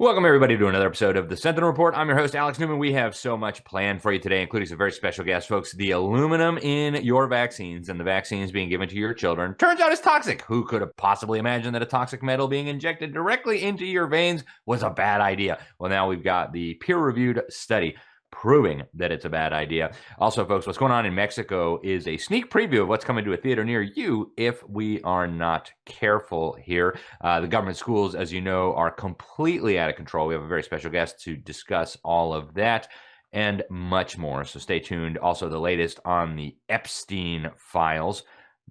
Welcome, everybody, to another episode of the Sentinel Report. I'm your host, Alex Newman. We have so much planned for you today, including some very special guests, folks. The aluminum in your vaccines and the vaccines being given to your children turns out is toxic. Who could have possibly imagined that a toxic metal being injected directly into your veins was a bad idea? Well, now we've got the peer-reviewed study proving that it's a bad idea. Also, folks, what's going on in Mexico is a sneak preview of what's coming to a theater near you if we are not careful here. The government schools, as you know, are completely out of control. We have a very special guest to discuss all of that and much more. So stay tuned. Also, the latest on the Epstein files,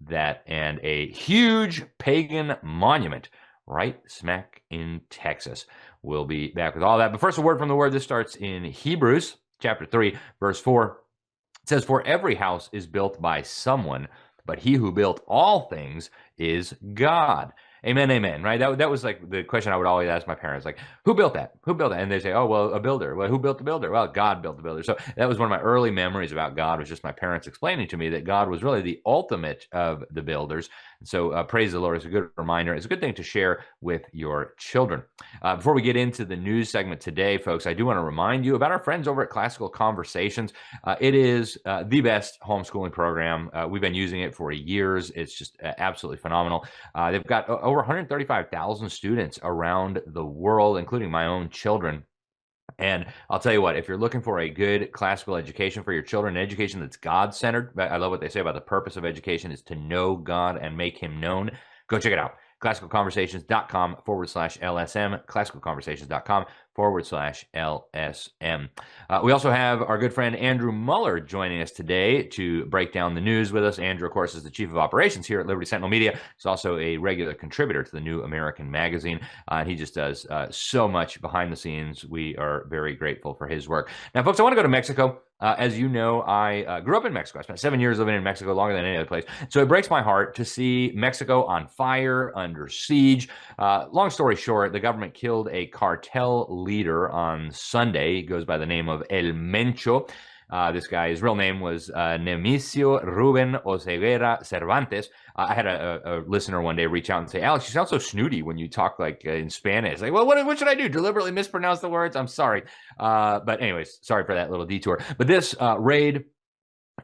that and a huge pagan monument right smack in Texas. We'll be back with all that. But first, a word from the Word. This starts in Hebrews chapter 3, verse 4. It says, "For every house is built by someone, but he who built all things is God." Amen, amen, right? That was like the question I would always ask my parents, like, who built that? Who built that? And they say, oh, well, a builder. Well, who built the builder? Well, God built the builder. So that was one of my early memories about God, was just my parents explaining to me that God was really the ultimate of the builders. So praise the Lord. It's a good reminder. It's a good thing to share with your children. Before we get into the news segment today, folks, I do want to remind you about our friends over at Classical Conversations. It is the best homeschooling program. We've been using it for years. It's just absolutely phenomenal. They've got over 135,000 students around the world, including my own children. And I'll tell you what, if you're looking for a good classical education for your children, an education that's God-centered, I love what they say about the purpose of education is to know God and make him known. Go check it out. classicalconversations.com/LSM, classicalconversations.com/LSM. We also have our good friend Andrew Muller joining us today to break down the news with us. Andrew, of course, is the Chief of Operations here at Liberty Sentinel Media. He's also a regular contributor to the New American Magazine. He just does so much behind the scenes. We are very grateful for his work. Now, folks, I want to go to Mexico. As you know, I grew up in Mexico. I spent 7 years living in Mexico, longer than any other place. So it breaks my heart to see Mexico on fire, under siege. Long story short, the government killed a cartel leader on Sunday. He goes by the name of El Mencho. This guy, his real name was Nemesio Ruben Oseguera Cervantes. I had a listener one day reach out and say, Alex, you sound so snooty when you talk like in Spanish. Like, well, what should I do? Deliberately mispronounce the words? I'm sorry. But anyways, sorry for that little detour. But this raid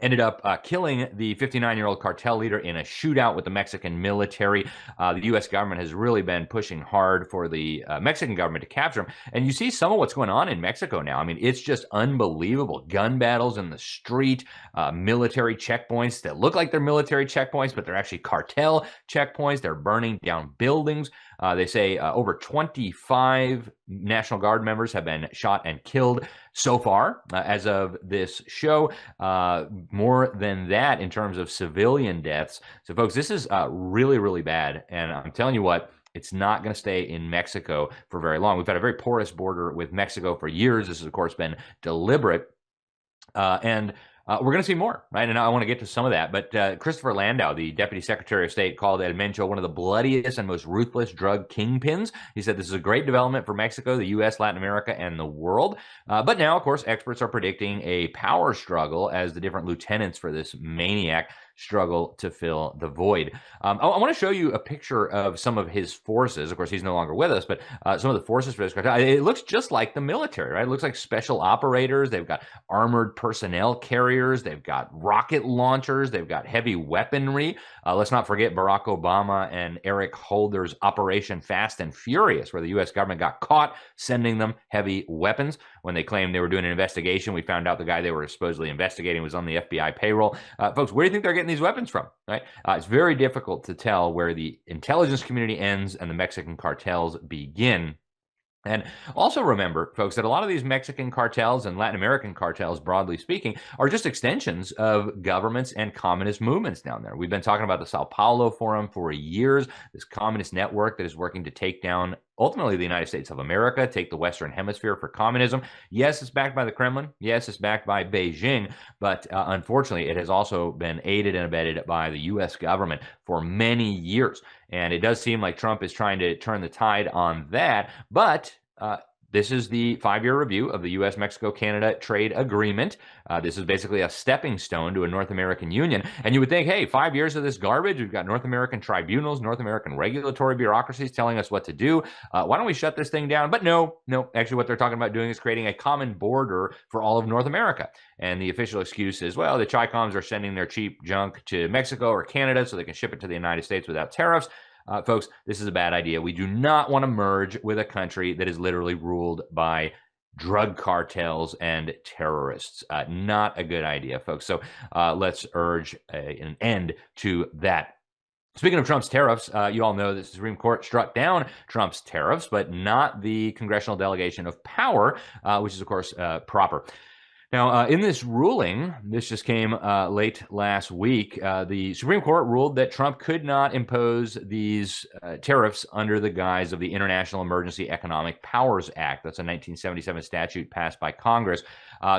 ended up killing the 59-year-old cartel leader in a shootout with the Mexican military. The U.S. government has really been pushing hard for the Mexican government to capture him. And you see some of what's going on in Mexico now. I mean, it's just unbelievable. Gun battles in the street, military checkpoints that look like they're military checkpoints, but they're actually cartel checkpoints. They're burning down buildings. They say over 25 National Guard members have been shot and killed so far as of this show. More than that in terms of civilian deaths. So, folks, this is really, really bad. And I'm telling you what, it's not going to stay in Mexico for very long. We've had a very porous border with Mexico for years. This has, of course, been deliberate. And we're going to see more, right? And I want to get to some of that. But Christopher Landau, the Deputy Secretary of State, called El Mencho one of the bloodiest and most ruthless drug kingpins. He said this is a great development for Mexico, the U.S., Latin America, and the world. But now, of course, experts are predicting a power struggle as the different lieutenants for this maniac struggle to fill the void. I want to show you a picture of some of his forces. Of course, he's no longer with us, but some of the forces for this cartel. It looks just like the military, right? It looks like special operators. They've got armored personnel carriers. They've got rocket launchers. They've got heavy weaponry. Let's not forget Barack Obama and Eric Holder's Operation Fast and Furious, where the U.S. government got caught sending them heavy weapons. When they claimed they were doing an investigation, we found out the guy they were supposedly investigating was on the FBI payroll. Folks, where do you think they're getting these weapons from? Right? It's very difficult to tell where the intelligence community ends and the Mexican cartels begin. And also remember, folks, that a lot of these Mexican cartels and Latin American cartels, broadly speaking, are just extensions of governments and communist movements down there. We've been talking about the Sao Paulo Forum for years, this communist network that is working to take down ultimately the United States of America, take the Western Hemisphere for communism. Yes, it's backed by the Kremlin. Yes, it's backed by Beijing. But unfortunately, it has also been aided and abetted by the U.S. government for many years. And it does seem like Trump is trying to turn the tide on that. But This is the 5-year review of the U.S. Mexico-Canada trade agreement. This is basically a stepping stone to a North American union. And you would think, hey, 5 years of this garbage, we've got North American tribunals, North American regulatory bureaucracies telling us what to do. Why don't we shut this thing down? But no. Actually, what they're talking about doing is creating a common border for all of North America. And the official excuse is, well, the Chicoms are sending their cheap junk to Mexico or Canada so they can ship it to the United States without tariffs. Folks, this is a bad idea. We do not want to merge with a country that is literally ruled by drug cartels and terrorists. Not a good idea, folks. So let's urge an end to that. Speaking of Trump's tariffs, you all know that the Supreme Court struck down Trump's tariffs, but not the congressional delegation of power, which is, of course, proper. Now, in this ruling, this just came late last week, the Supreme Court ruled that Trump could not impose these tariffs under the guise of the International Emergency Economic Powers Act. That's a 1977 statute passed by Congress.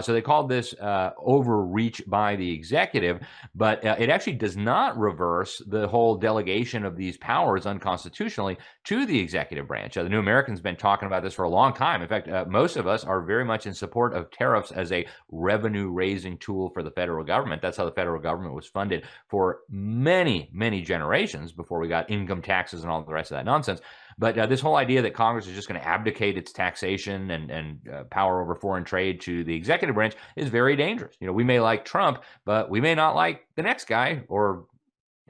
So they called this overreach by the executive, but it actually does not reverse the whole delegation of these powers unconstitutionally to the executive branch. The New American's been talking about this for a long time. In fact, most of us are very much in support of tariffs as a revenue-raising tool for the federal government. That's how the federal government was funded for many, many generations before we got income taxes and all the rest of that nonsense. But this whole idea that Congress is just going to abdicate its taxation and power over foreign trade to the executive branch is very dangerous. We may like Trump, but we may not like the next guy, or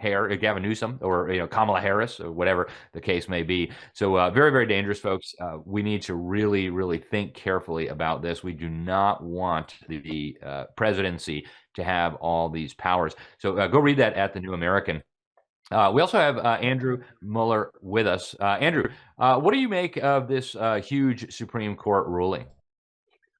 Gavin Newsom, or Kamala Harris, or whatever the case may be. So very, very dangerous, folks. We need to really, really think carefully about this. We do not want the presidency to have all these powers. So go read that at the New American. We also have Andrew Muller with us. Andrew, what do you make of this huge Supreme Court ruling?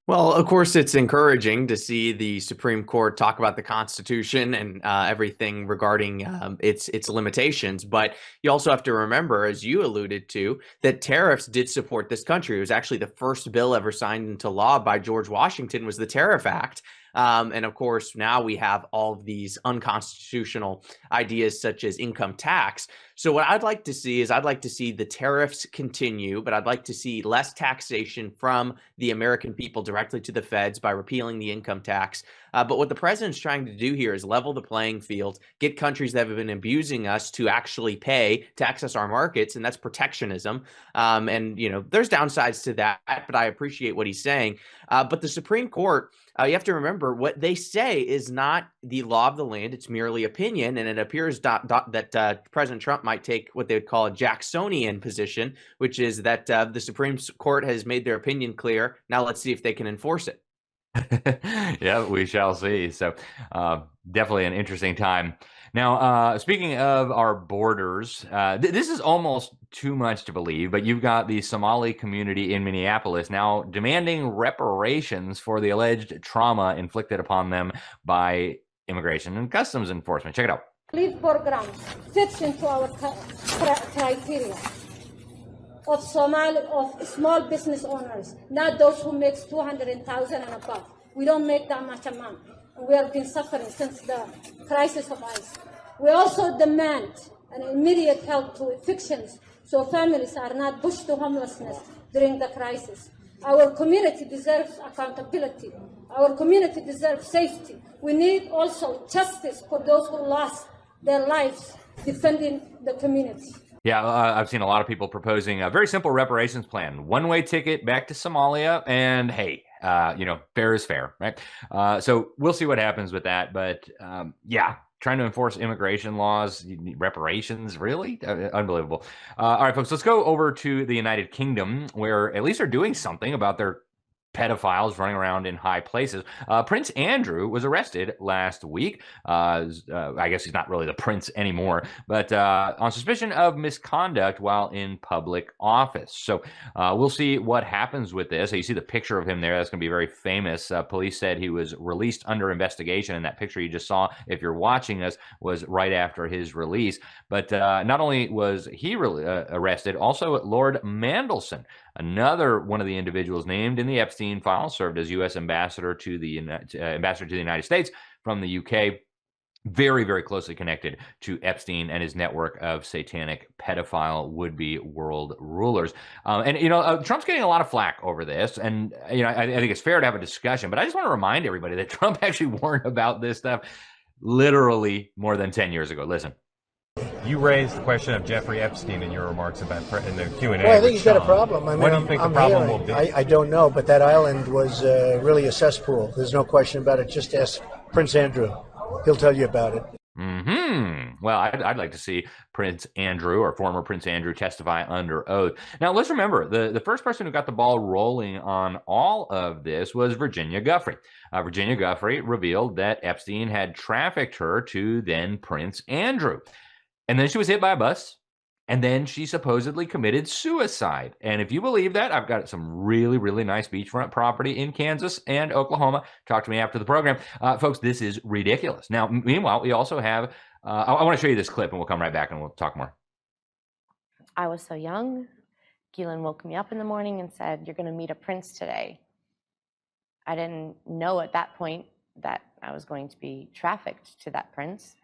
Well, of course, it's encouraging to see the Supreme Court talk about the Constitution and everything regarding its limitations. But you also have to remember, as you alluded to, that tariffs did support this country. It was actually the first bill ever signed into law by George Washington was the Tariff Act. And of course, now we have all of these unconstitutional ideas such as income tax. So what I'd like to see is the tariffs continue, but I'd like to see less taxation from the American people directly to the feds by repealing the income tax. But what the president's trying to do here is level the playing field, get countries that have been abusing us to actually pay to access our markets, and that's protectionism. And there's downsides to that, but I appreciate what he's saying. But the Supreme Court, you have to remember, what they say is not the law of the land. It's merely opinion. And it appears that President Trump might take what they would call a Jacksonian position, which is that the Supreme Court has made their opinion clear. Now let's see if they can enforce it. Yeah, we shall see. So definitely an interesting time. Now, speaking of our borders, this is almost too much to believe, but you've got the Somali community in Minneapolis now demanding reparations for the alleged trauma inflicted upon them by Immigration and Customs Enforcement. Check it out. Leave program fits into our criteria of small business owners, not those who make 200,000 and above. We don't make that much amount. We have been suffering since the crisis of ICE. We also demand an immediate help to evictions so families are not pushed to homelessness during the crisis. Our community deserves accountability. Our community deserves safety. We need also justice for those who lost their lives defending the community. Yeah, I've seen a lot of people proposing a very simple reparations plan. One-way ticket back to Somalia, and hey, fair is fair, right? So we'll see what happens with that. But yeah, trying to enforce immigration laws, reparations, really? Unbelievable. All right, folks, let's go over to the United Kingdom, where at least they're doing something about their pedophiles running around in high places. Prince Andrew was arrested last week. I guess he's not really the prince anymore, but on suspicion of misconduct while in public office. So we'll see what happens with this. So you see the picture of him there. That's going to be very famous. Police said he was released under investigation, and that picture you just saw, if you're watching us, was right after his release. But not only was he arrested, also Lord Mandelson, another one of the individuals named in the Epstein file, served as U.S. ambassador to the United States from the UK. very, very closely connected to Epstein and his network of satanic pedophile would-be world rulers. Trump's getting a lot of flack over this, and I think it's fair to have a discussion. But I just want to remind everybody that Trump actually warned about this stuff literally more than 10 years ago. Listen. You raised the question of Jeffrey Epstein in your remarks about in the Q&A. Well, I think he's got a problem. I mean, what do you think the problem will be? I don't know, but that island was really a cesspool. There's no question about it. Just ask Prince Andrew. He'll tell you about it. Well, I'd like to see Prince Andrew or former Prince Andrew testify under oath. Now, let's remember, the first person who got the ball rolling on all of this was Virginia Giuffre. Virginia Giuffre revealed that Epstein had trafficked her to then Prince Andrew. And then she was hit by a bus. And then she supposedly committed suicide. And if you believe that, I've got some really, really nice beachfront property in Kansas and Oklahoma. Talk to me after the program. Folks, this is ridiculous. Now, meanwhile, we also have, I want to show you this clip and we'll come right back and we'll talk more. I was so young. Ghislaine woke me up in the morning and said, "You're going to meet a prince today." I didn't know at that point that I was going to be trafficked to that prince.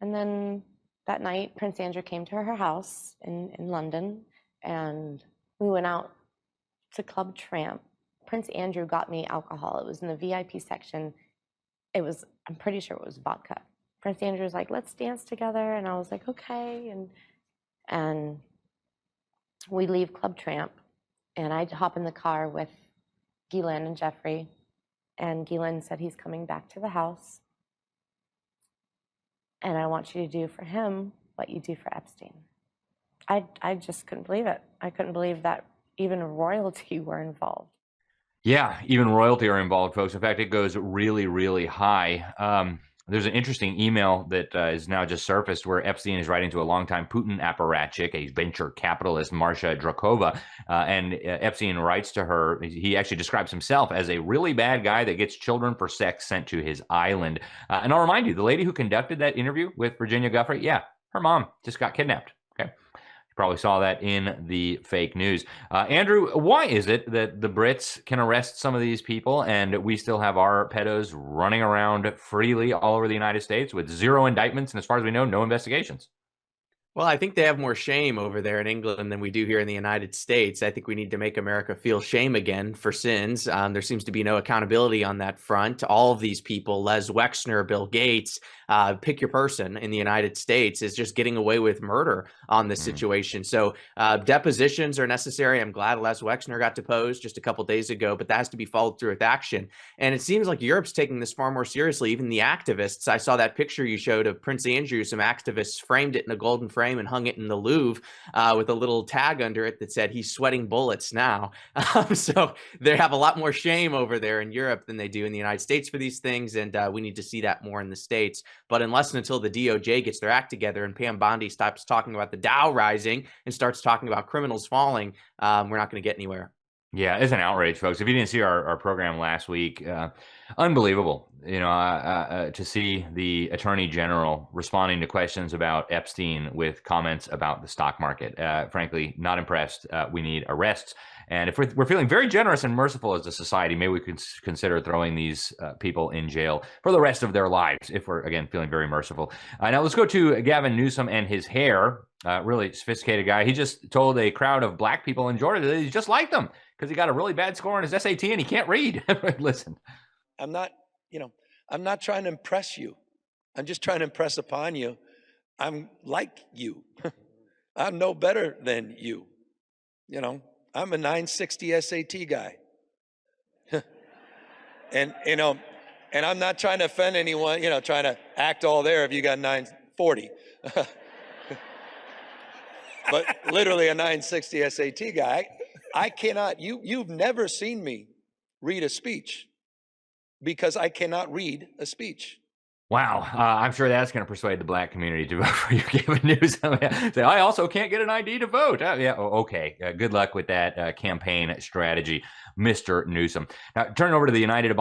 And then that night, Prince Andrew came to her house in London, and we went out to Club Tramp. Prince Andrew got me alcohol. It was in the VIP section. I'm pretty sure it was vodka. Prince Andrew was like, "Let's dance together." And I was like, okay. And we leave Club Tramp, and I hop in the car with Ghislaine and Jeffrey. And Ghislaine said, "He's coming back to the house. And I want you to do for him what you do for Epstein." I just couldn't believe it. I couldn't believe that even royalty were involved. Yeah, even royalty are involved, folks. In fact, it goes really, really high. There's an interesting email that is now just surfaced where Epstein is writing to a longtime Putin apparatchik, a venture capitalist, Marsha Drakova. And Epstein writes to her, he actually describes himself as a really bad guy that gets children for sex sent to his island. And I'll remind you, the lady who conducted that interview with Virginia Giuffre, yeah, her mom just got kidnapped. Okay. You probably saw that in the fake news. Andrew, why is it that the Brits can arrest some of these people and we still have our pedos running around freely all over the United States with zero indictments and, as far as we know, no investigations? Well, I think they have more shame over there in England than we do here in the United States. I think we need to make America feel shame again for sins. There seems to be no accountability on that front. All of these people, Les Wexner, Bill Gates, pick your person in the United States, is just getting away with murder on this situation. So depositions are necessary. I'm glad Les Wexner got deposed just a couple days ago, but that has to be followed through with action. And it seems like Europe's taking this far more seriously. Even the activists, I saw that picture you showed of Prince Andrew. Some activists framed it in a golden frame and hung it in the Louvre with a little tag under it that said, "He's sweating bullets now." So they have a lot more shame over there in Europe than they do in the United States for these things. And we need to see that more in the States. But unless and until the DOJ gets their act together and Pam Bondi stops talking about the Dow rising and starts talking about criminals falling, we're not going to get anywhere. Yeah, it's an outrage, folks. If you didn't see our program last week, unbelievable, to see the Attorney General responding to questions about Epstein with comments about the stock market. Frankly, not impressed. We need arrests. And if we're feeling very generous and merciful as a society, maybe we could consider throwing these people in jail for the rest of their lives, if we're, again, feeling very merciful. Now let's go to Gavin Newsom and his hair. Really sophisticated guy. He just told a crowd of black people in Georgia that he just liked them because he got a really bad score on his SAT and he can't read. Listen. I'm not trying to impress you. I'm just trying to impress upon you. I'm like you. I'm no better than you. I'm a 960 SAT guy. and I'm not trying to offend anyone, trying to act all there if you got 940. But literally a 960 SAT guy. I cannot, you've never seen me read a speech because I cannot read a speech. Wow. I'm sure that's going to persuade the black community to vote for you, Gavin Newsom. Say, I also can't get an ID to vote. Yeah, okay. Good luck with that campaign strategy, Mr. Newsom. Now, turning over to the United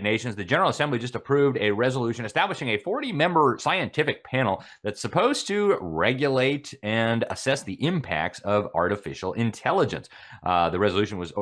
Nations, the General Assembly just approved a resolution establishing a 40-member scientific panel that's supposed to regulate and assess the impacts of artificial intelligence. The resolution was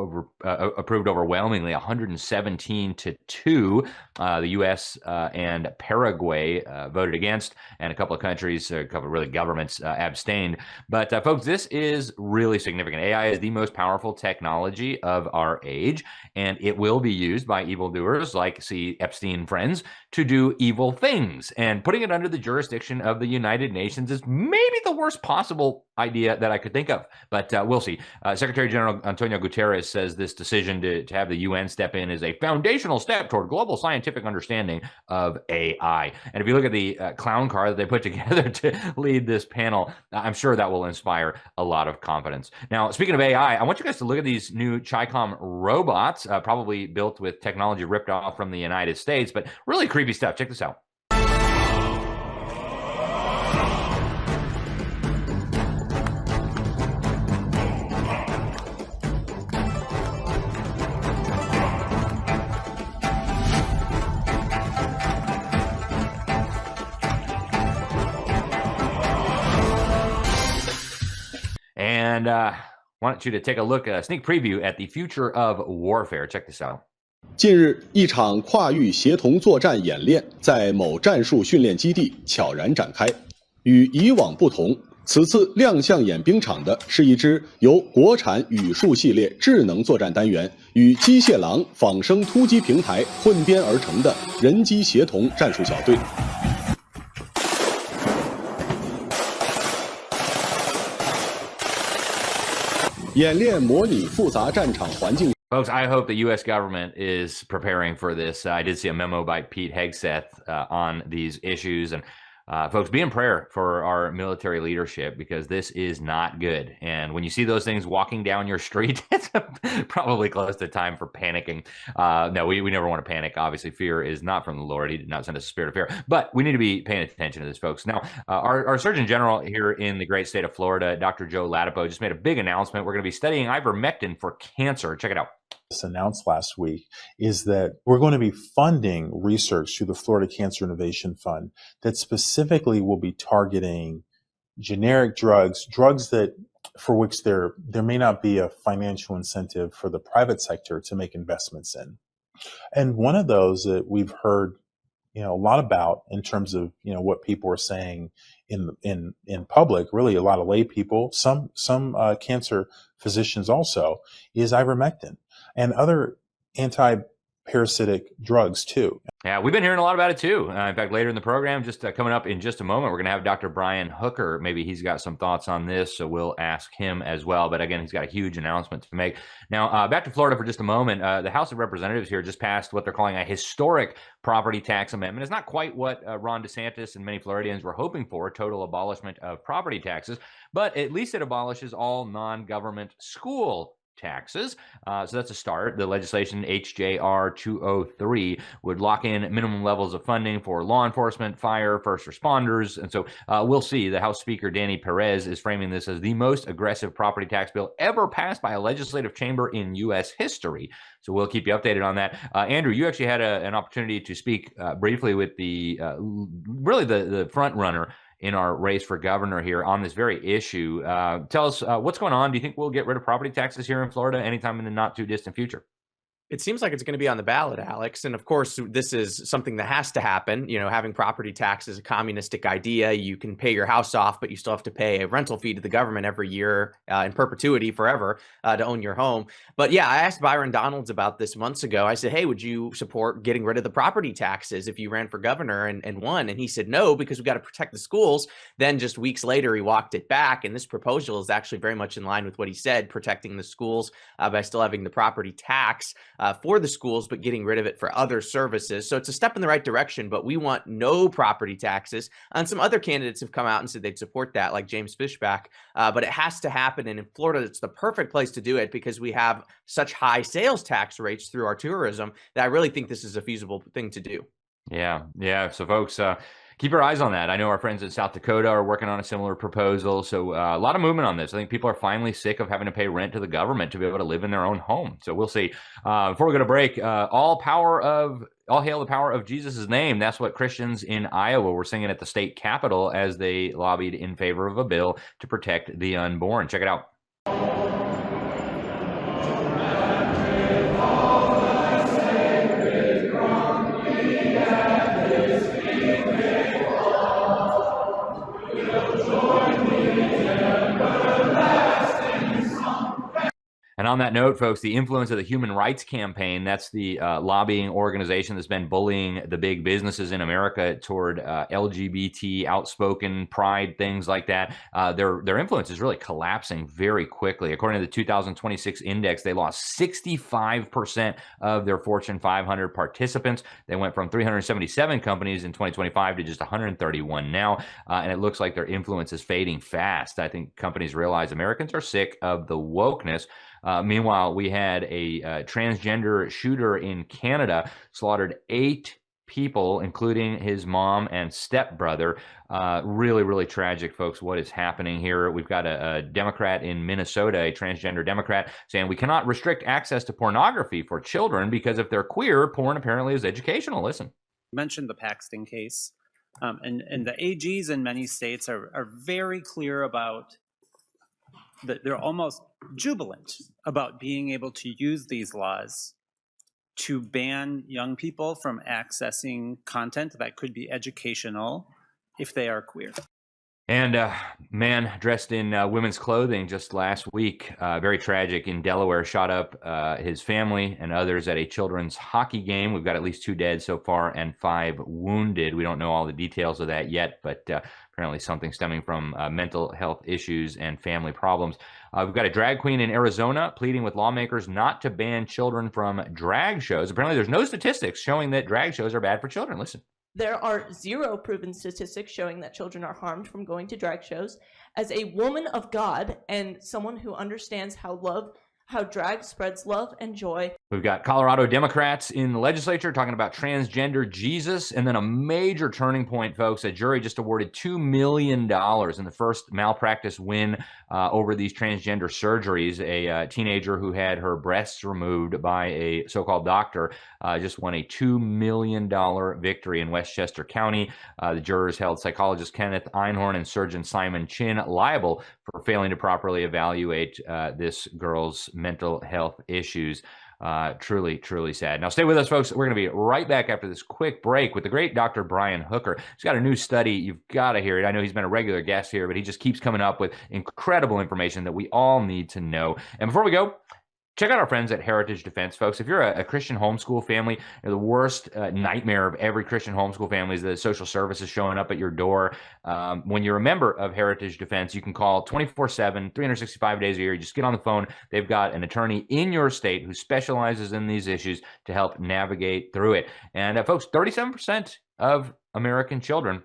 approved overwhelmingly, 117 to 2. The U.S. and that Paraguay voted against, and a couple of countries, a couple of really governments abstained. But folks, this is really significant. AI is the most powerful technology of our age, and it will be used by evildoers like Epstein friends to do evil things. And putting it under the jurisdiction of the United Nations is maybe the worst possible idea that I could think of, but we'll see. Secretary General Antonio Guterres says this decision to have the UN step in is a foundational step toward global scientific understanding of AI. And if you look at the clown car that they put together to lead this panel, I'm sure that will inspire a lot of confidence. Now, speaking of AI, I want you guys to look at these new Chi-Com robots, probably built with technology ripped off from the United States, but really creepy stuff. Check this out. And I want you to take a look, a sneak preview at the future of warfare. Check this out. 近日，一场跨域协同作战演练在某战术训练基地悄然展开。与以往不同，此次亮相演兵场的是一支由国产宇树系列智能作战单元与机械狼仿生突击平台混编而成的人机协同战术小队。 演练模拟复杂战场环境。 Folks, I hope the U.S. government is preparing for this. I did see a memo by Pete Hegseth on these issues. And folks, be in prayer for our military leadership because this is not good. And when you see those things walking down your street, it's probably close to time for panicking. No, we never want to panic. Obviously, fear is not from the Lord. He did not send us a spirit of fear. But we need to be paying attention to this, folks. Now, our Surgeon General here in the great state of Florida, Dr. Joe Ladapo, just made a big announcement. We're going to be studying ivermectin for cancer. Check it out. Announced last week is that we're going to be funding research through the Florida Cancer Innovation Fund that specifically will be targeting generic drugs that for which there may not be a financial incentive for the private sector to make investments in. And one of those that we've heard, a lot about in terms of, what people are saying in public, really a lot of lay people, some cancer physicians also, is ivermectin and other anti-parasitic drugs too. Yeah, we've been hearing a lot about it too. In fact, later in the program, just coming up in just a moment, we're going to have Dr. Brian Hooker. Maybe he's got some thoughts on this, so we'll ask him as well. But again, he's got a huge announcement to make. Now, back to Florida for just a moment. The House of Representatives here just passed what they're calling a historic property tax amendment. It's not quite what Ron DeSantis and many Floridians were hoping for, total abolishment of property taxes, but at least it abolishes all non-government school taxes. So that's a start. The legislation HJR 203 would lock in minimum levels of funding for law enforcement, fire, first responders. And so we'll see. The House Speaker Danny Perez is framing this as the most aggressive property tax bill ever passed by a legislative chamber in U.S. history. So we'll keep you updated on that. Andrew, you actually had an opportunity to speak briefly with the front runner in our race for governor here on this very issue. Tell us what's going on. Do you think we'll get rid of property taxes here in Florida anytime in the not too distant future? It seems like it's going to be on the ballot, Alex. And of course, this is something that has to happen. Having property tax is a communistic idea. You can pay your house off, but you still have to pay a rental fee to the government every year in perpetuity forever to own your home. But yeah, I asked Byron Donalds about this months ago. I said, hey, would you support getting rid of the property taxes if you ran for governor and won? And he said, no, because we've got to protect the schools. Then just weeks later, he walked it back. And this proposal is actually very much in line with what he said, protecting the schools by still having the property tax for the schools, but getting rid of it for other services. So it's a step in the right direction, but we want no property taxes. And some other candidates have come out and said they'd support that, like James Fishback, but it has to happen. And in Florida, it's the perfect place to do it because we have such high sales tax rates through our tourism that I really think this is a feasible thing to do. Yeah. So folks, keep your eyes on that. I know our friends in South Dakota are working on a similar proposal. So a lot of movement on this. I think people are finally sick of having to pay rent to the government to be able to live in their own home. So we'll see. Before we go to break, all hail the power of Jesus' name. That's what Christians in Iowa were singing at the state capitol as they lobbied in favor of a bill to protect the unborn. Check it out. And on that note, folks, the influence of the Human Rights Campaign, that's the lobbying organization that's been bullying the big businesses in America toward LGBT, outspoken pride, things like that. Their influence is really collapsing very quickly. According to the 2026 index, they lost 65% of their Fortune 500 participants. They went from 377 companies in 2025 to just 131 now. And it looks like their influence is fading fast. I think companies realize Americans are sick of the wokeness. Meanwhile, we had a transgender shooter in Canada slaughtered 8 people, including his mom and stepbrother. Really, really tragic, folks, what is happening here. We've got a Democrat in Minnesota, a transgender Democrat, saying we cannot restrict access to pornography for children because if they're queer, porn apparently is educational. Listen. You mentioned the Paxton case, and the AGs in many states are very clear about that. They're almost jubilant about being able to use these laws to ban young people from accessing content that could be educational if they are queer. And man dressed in women's clothing just last week, very tragic, in Delaware, shot up his family and others at a children's hockey game. We've got at least 2 dead so far and 5 wounded. We don't know all the details of that yet, but apparently something stemming from mental health issues and family problems. We've got a drag queen in Arizona pleading with lawmakers not to ban children from drag shows. Apparently there's no statistics showing that drag shows are bad for children. Listen. There are 0 proven statistics showing that children are harmed from going to drag shows. As a woman of God and someone who understands how drag spreads love and joy. We've got Colorado Democrats in the legislature talking about transgender Jesus, and then a major turning point, folks. A jury just awarded $2 million in the first malpractice win over these transgender surgeries. A teenager who had her breasts removed by a so-called doctor just won a $2 million victory in Westchester County. The jurors held psychologist Kenneth Einhorn and surgeon Simon Chin liable for failing to properly evaluate this girl's mental health issues. Truly, truly sad. Now, stay with us, folks. We're going to be right back after this quick break with the great Dr. Brian Hooker. He's got a new study. You've got to hear it. I know he's been a regular guest here, but he just keeps coming up with incredible information that we all need to know. And before we go, check out our friends at Heritage Defense, folks. If you're a Christian homeschool family, the worst nightmare of every Christian homeschool family is the social services showing up at your door. When you're a member of Heritage Defense, you can call 24/7, 365 days a year. You just get on the phone. They've got an attorney in your state who specializes in these issues to help navigate through it. And folks, 37% of American children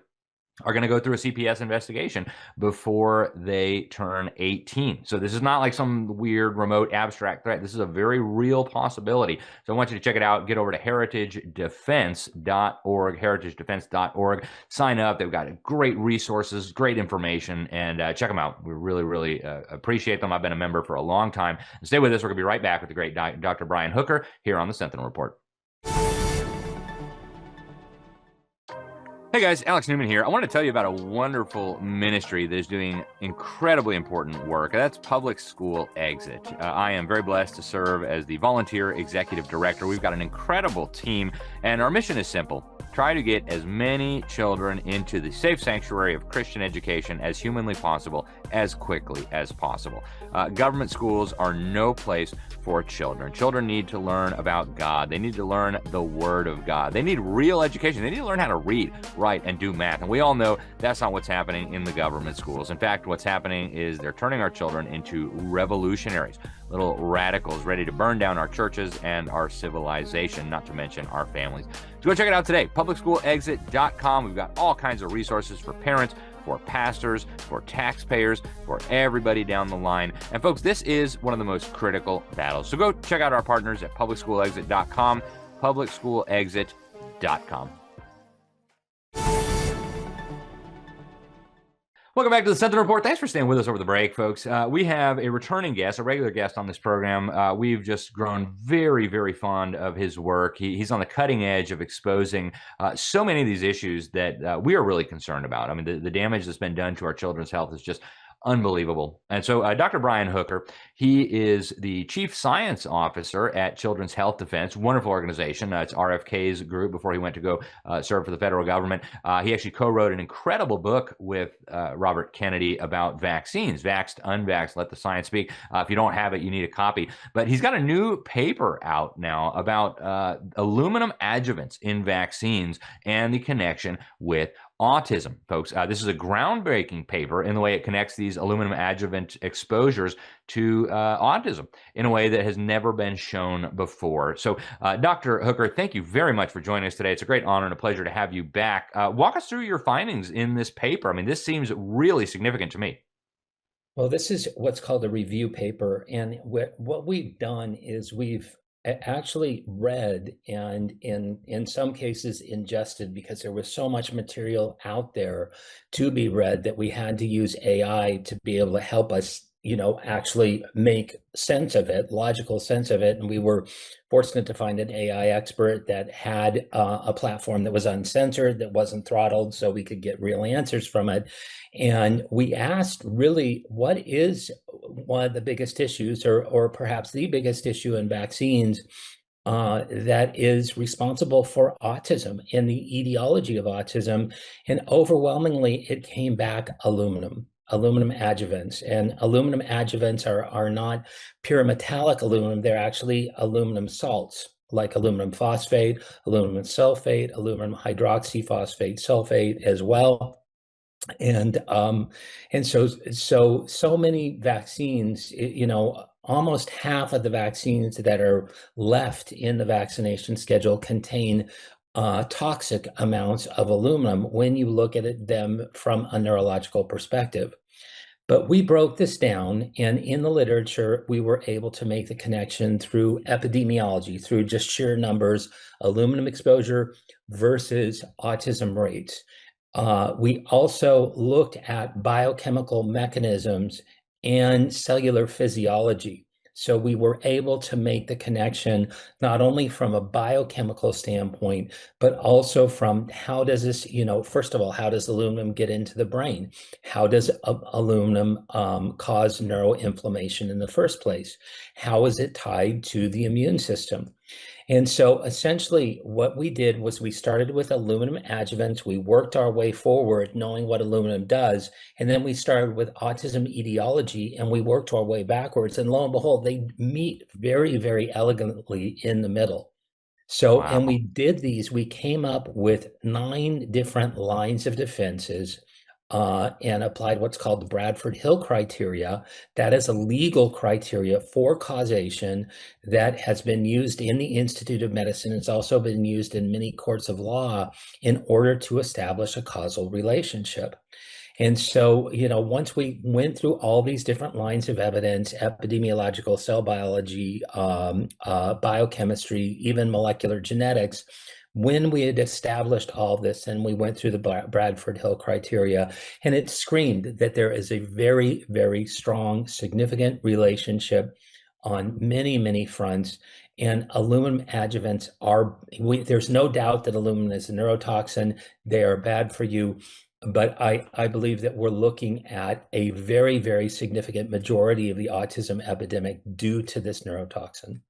are going to go through a CPS investigation before they turn 18. So this is not like some weird remote abstract threat. This is a very real possibility. So I want you to check it out. Get over to heritagedefense.org, heritagedefense.org. Sign up. They've got great resources, great information, and check them out. We really, really appreciate them. I've been a member for a long time. And stay with us. We're going to be right back with the great Dr. Brian Hooker here on the Sentinel Report. Hey guys, Alex Newman here. I want to tell you about a wonderful ministry that is doing incredibly important work. That's Public School Exit. I am very blessed to serve as the volunteer executive director. We've got an incredible team, and our mission is simple. Try to get as many children into the safe sanctuary of Christian education as humanly possible, as quickly as possible. Government schools are no place for children. Children need to learn about God. They need to learn the Word of God. They need real education. They need to learn how to read, write, and do math. And we all know that's not what's happening in the government schools. In fact, what's happening is they're turning our children into revolutionaries, little radicals ready to burn down our churches and our civilization, not to mention our families. So go check it out today, publicschoolexit.com. We've got all kinds of resources for parents, for pastors, for taxpayers, for everybody down the line. And folks, this is one of the most critical battles. So go check out our partners at publicschoolexit.com, publicschoolexit.com. Welcome back to the Sentinel Report. Thanks for staying with us over the break, folks. We have a returning guest, a regular guest on this program. We've just grown very, very fond of his work. He's on the cutting edge of exposing so many of these issues that we are really concerned about. I mean, the damage that's been done to our children's health is just Unbelievable. And so Dr. Brian Hooker, he is the Chief Science Officer at Children's Health Defense, wonderful organization. It's RFK's group before he went to go serve for the federal government. He actually co-wrote an incredible book with Robert Kennedy about vaccines, Vax-Unvax, Let the Science Speak. If you don't have it, you need a copy. But he's got a new paper out now about aluminum adjuvants in vaccines and the connection with autism, folks. This is a groundbreaking paper in the way it connects these aluminum adjuvant exposures to autism in a way that has never been shown before. So, Dr. Hooker, thank you very much for joining us today. It's a great honor and a pleasure to have you back. Walk us through your findings in this paper. I mean, this seems really significant to me. Well, this is what's called a review paper. And what we've done is we've actually read and in some cases ingested, because there was so much material out there to be read that we had to use AI to be able to help us, actually make sense of it, logical sense of it. And we were fortunate to find an AI expert that had a platform that was uncensored, that wasn't throttled, so we could get real answers from it. And we asked, really, what is one of the biggest issues, or perhaps the biggest issue in vaccines that is responsible for autism and the etiology of autism? And overwhelmingly, it came back aluminum adjuvants. And aluminum adjuvants are not pure metallic aluminum. They're actually aluminum salts, like aluminum phosphate, aluminum sulfate, aluminum hydroxyphosphate sulfate as well. And so many vaccines, almost half of the vaccines that are left in the vaccination schedule contain toxic amounts of aluminum when you look at them from a neurological perspective. But we broke this down, and in the literature, we were able to make the connection through epidemiology, through just sheer numbers, aluminum exposure versus autism rates. We also looked at biochemical mechanisms and cellular physiology. So we were able to make the connection not only from a biochemical standpoint, but also from how does this, first of all, how does aluminum get into the brain? How does aluminum cause neuroinflammation in the first place? How is it tied to the immune system? And so essentially what we did was we started with aluminum adjuvants. We worked our way forward knowing what aluminum does. And then we started with autism etiology and we worked our way backwards. And lo and behold, they meet very, very elegantly in the middle. So, wow. And we did these, we came up with 9 different lines of defenses and applied what's called the Bradford Hill criteria. That is a legal criteria for causation that has been used in the Institute of Medicine. It's also been used in many courts of law in order to establish a causal relationship. And so, once we went through all these different lines of evidence, epidemiological, cell biology, biochemistry, even molecular genetics, when we had established all this and we went through the Bradford Hill criteria, and it screamed that there is a very, very strong, significant relationship on many, many fronts. And aluminum adjuvants there's no doubt that aluminum is a neurotoxin. They are bad for you. But I believe that we're looking at a very, very significant majority of the autism epidemic due to this neurotoxin.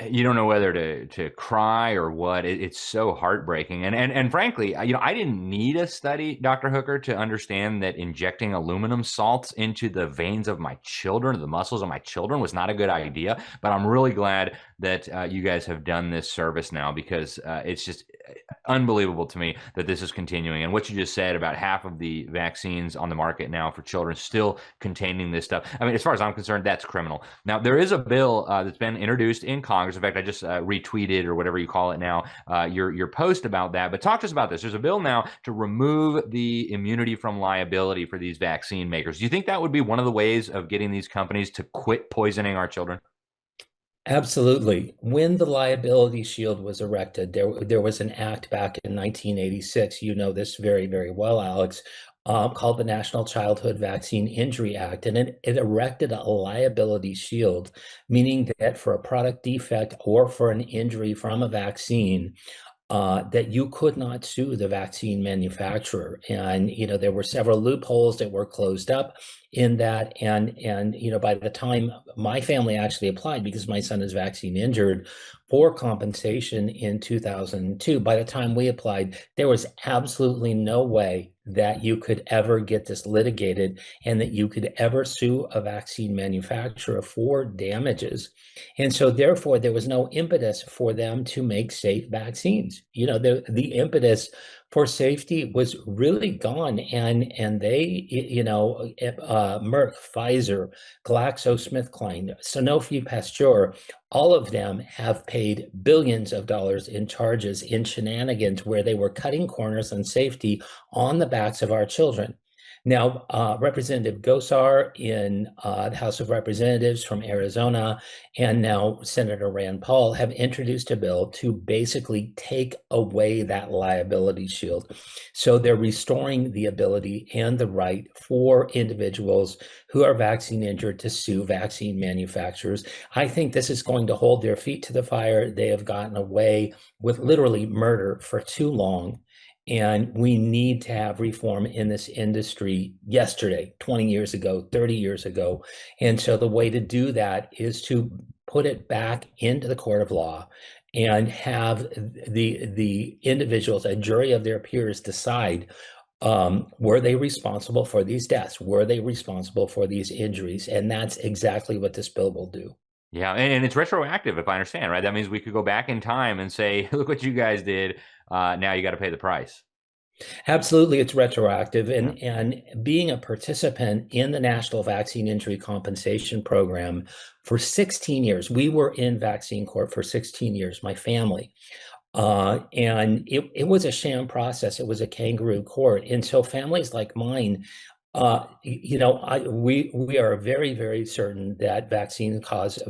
You don't know whether to cry or what. It's so heartbreaking. And frankly, I didn't need a study, Dr. Hooker, to understand that injecting aluminum salts into the veins of my children, the muscles of my children, was not a good idea. But I'm really glad that you guys have done this service now, because it's just unbelievable to me that this is continuing. And what you just said about half of the vaccines on the market now for children still containing this stuff. I mean, as far as I'm concerned, that's criminal. Now, there is a bill that's been introduced in Congress. In fact, I just retweeted, or whatever you call it now, your post about that. But talk to us about this. There's a bill now to remove the immunity from liability for these vaccine makers. Do you think that would be one of the ways of getting these companies to quit poisoning our children? Absolutely. When the liability shield was erected, there was an act back in 1986, you know this very, very well, Alex, called the National Childhood Vaccine Injury Act. And it erected a liability shield, meaning that for a product defect or for an injury from a vaccine, that you could not sue the vaccine manufacturer. And, there were several loopholes that were closed up in that. And, by the time my family actually applied, because my son is vaccine injured, for compensation in 2002, by the time we applied, there was absolutely no way that you could ever get this litigated and that you could ever sue a vaccine manufacturer for damages. And so therefore, there was no impetus for them to make safe vaccines. The impetus for safety was really gone. And they, Merck, Pfizer, GlaxoSmithKline, Sanofi Pasteur, all of them have paid billions of dollars in charges in shenanigans where they were cutting corners on safety on the backs of our children. Now, Representative Gosar in the House of Representatives from Arizona, and now Senator Rand Paul have introduced a bill to basically take away that liability shield. So they're restoring the ability and the right for individuals who are vaccine injured to sue vaccine manufacturers. I think this is going to hold their feet to the fire. They have gotten away with literally murder for too long. And we need to have reform in this industry yesterday, 20 years ago, 30 years ago. And so the way to do that is to put it back into the court of law and have the individuals, a jury of their peers, decide, were they responsible for these deaths? Were they responsible for these injuries? And that's exactly what this bill will do. Yeah, and it's retroactive, if I understand, right? That means we could go back in time and say, look what you guys did. Now you got to pay the price. Absolutely, it's retroactive. And being a participant in the National Vaccine Injury Compensation Program for 16 years, we were in vaccine court for 16 years, my family. And it was a sham process. It was a kangaroo court. And so families like mine, we are very, very certain that vaccines cause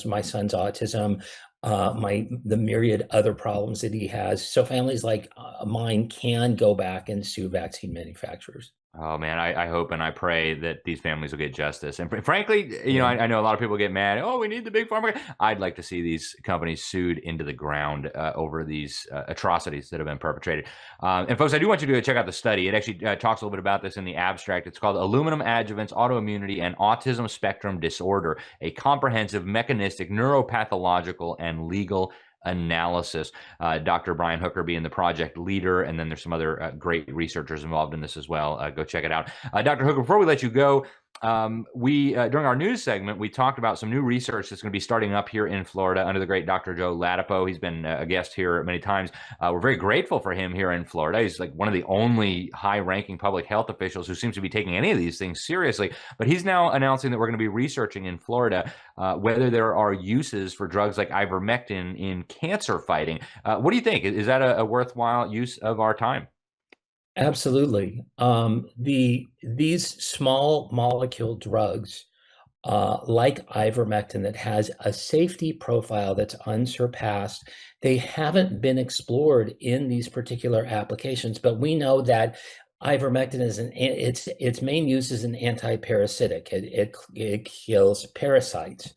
my son's autism, the myriad other problems that he has. So families like mine can go back and sue vaccine manufacturers. Oh man, I hope and I pray that these families will get justice. And frankly, I know a lot of people get mad. Oh, we need the big pharma. I'd like to see these companies sued into the ground over these atrocities that have been perpetrated. And folks, I do want you to check out the study. It actually talks a little bit about this in the abstract. It's called Aluminum Adjuvants, Autoimmunity, and Autism Spectrum Disorder, a comprehensive mechanistic, neuropathological, and legal analysis. Dr. Brian Hooker being the project leader, and then there's some other great researchers involved in this as well. Go check it out. Dr. Hooker, before we let you go, we during our news segment, we talked about some new research that's going to be starting up here in Florida under the great Dr. Joe Ladapo. He's been a guest here many times. We're very grateful for him here in Florida. He's like one of the only high-ranking public health officials who seems to be taking any of these things seriously. But he's now announcing that we're going to be researching in Florida whether there are uses for drugs like ivermectin in cancer fighting. What do you think? Is that a worthwhile use of our time? Absolutely. These small molecule drugs, like ivermectin, that has a safety profile that's unsurpassed, they haven't been explored in these particular applications. But we know that ivermectin its main use is an anti-parasitic. It kills parasites.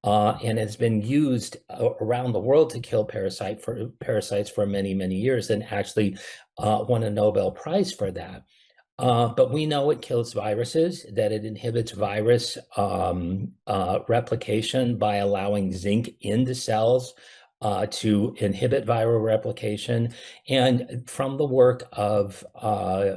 And it's been used around the world to kill parasites for many, many years, and actually won a Nobel Prize for that. But we know it kills viruses, that it inhibits virus replication by allowing zinc into cells to inhibit viral replication. And from the work of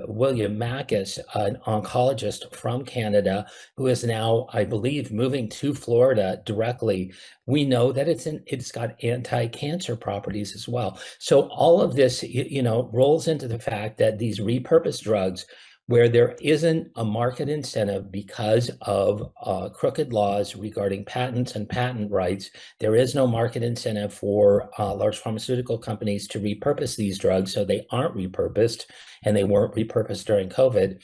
William Mackis, an oncologist from Canada, who is now, I believe, moving to Florida directly, we know that it's got anti-cancer properties as well. So all of this, rolls into the fact that these repurposed drugs, where there isn't a market incentive because of crooked laws regarding patents and patent rights, there is no market incentive for large pharmaceutical companies to repurpose these drugs, so they aren't repurposed, and they weren't repurposed during COVID.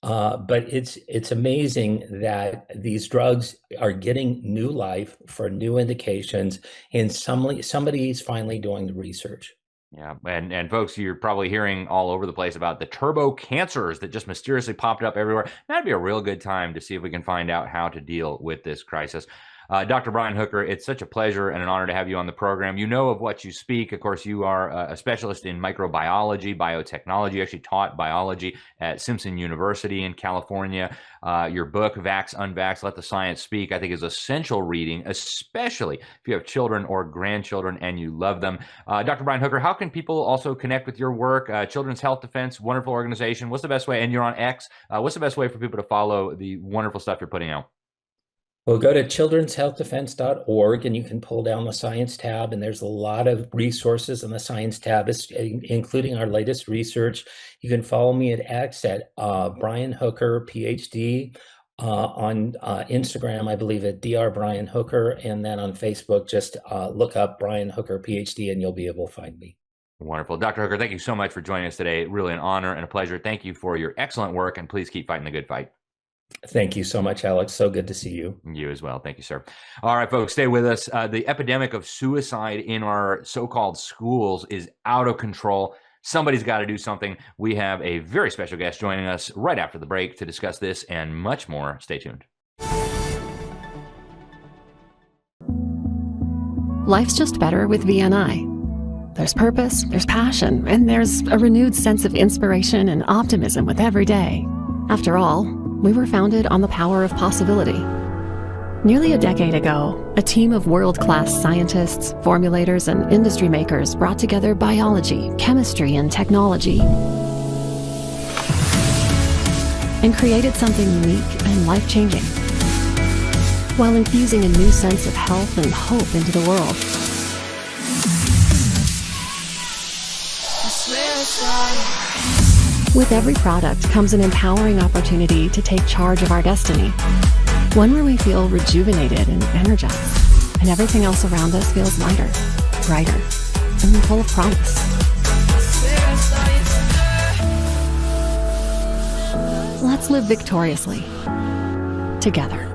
But it's amazing that these drugs are getting new life for new indications, and somebody's finally doing the research. Yeah, and folks, you're probably hearing all over the place about the turbo cancers that just mysteriously popped up everywhere. That'd be a real good time to see if we can find out how to deal with this crisis. Dr. Brian Hooker, it's such a pleasure and an honor to have you on the program. You know of what you speak. Of course, you are a specialist in microbiology, biotechnology. You actually taught biology at Simpson University in California. Your book, Vax-Unvax, Let the Science Speak, I think is essential reading, especially if you have children or grandchildren and you love them. Dr. Brian Hooker, how can people also connect with your work? Children's Health Defense, wonderful organization. What's the best way? And you're on X. What's the best way for people to follow the wonderful stuff you're putting out? Well, go to childrenshealthdefense.org and you can pull down the science tab, and there's a lot of resources in the science tab, including our latest research. You can follow me at X at Brian Hooker, PhD, on Instagram, I believe at Dr. Brian Hooker, and then on Facebook, just look up Brian Hooker, PhD, and you'll be able to find me. Wonderful. Dr. Hooker, thank you so much for joining us today. Really an honor and a pleasure. Thank you for your excellent work, and please keep fighting the good fight. Thank you so much, Alex. So good to see you. You as well. Thank you, sir. All right, folks, stay with us. The epidemic of suicide in our so-called schools is out of control. Somebody's got to do something. We have a very special guest joining us right after the break to discuss this and much more. Stay tuned. Life's just better with VNI. There's purpose, there's passion, and there's a renewed sense of inspiration and optimism with every day. After all, we were founded on the power of possibility. Nearly a decade ago, a team of world-class scientists, formulators, and industry makers brought together biology, chemistry, and technology and created something unique and life-changing, while infusing a new sense of health and hope into the world. With every product comes an empowering opportunity to take charge of our destiny. One where we feel rejuvenated and energized, and everything else around us feels lighter, brighter, and full of promise. Let's live victoriously, together.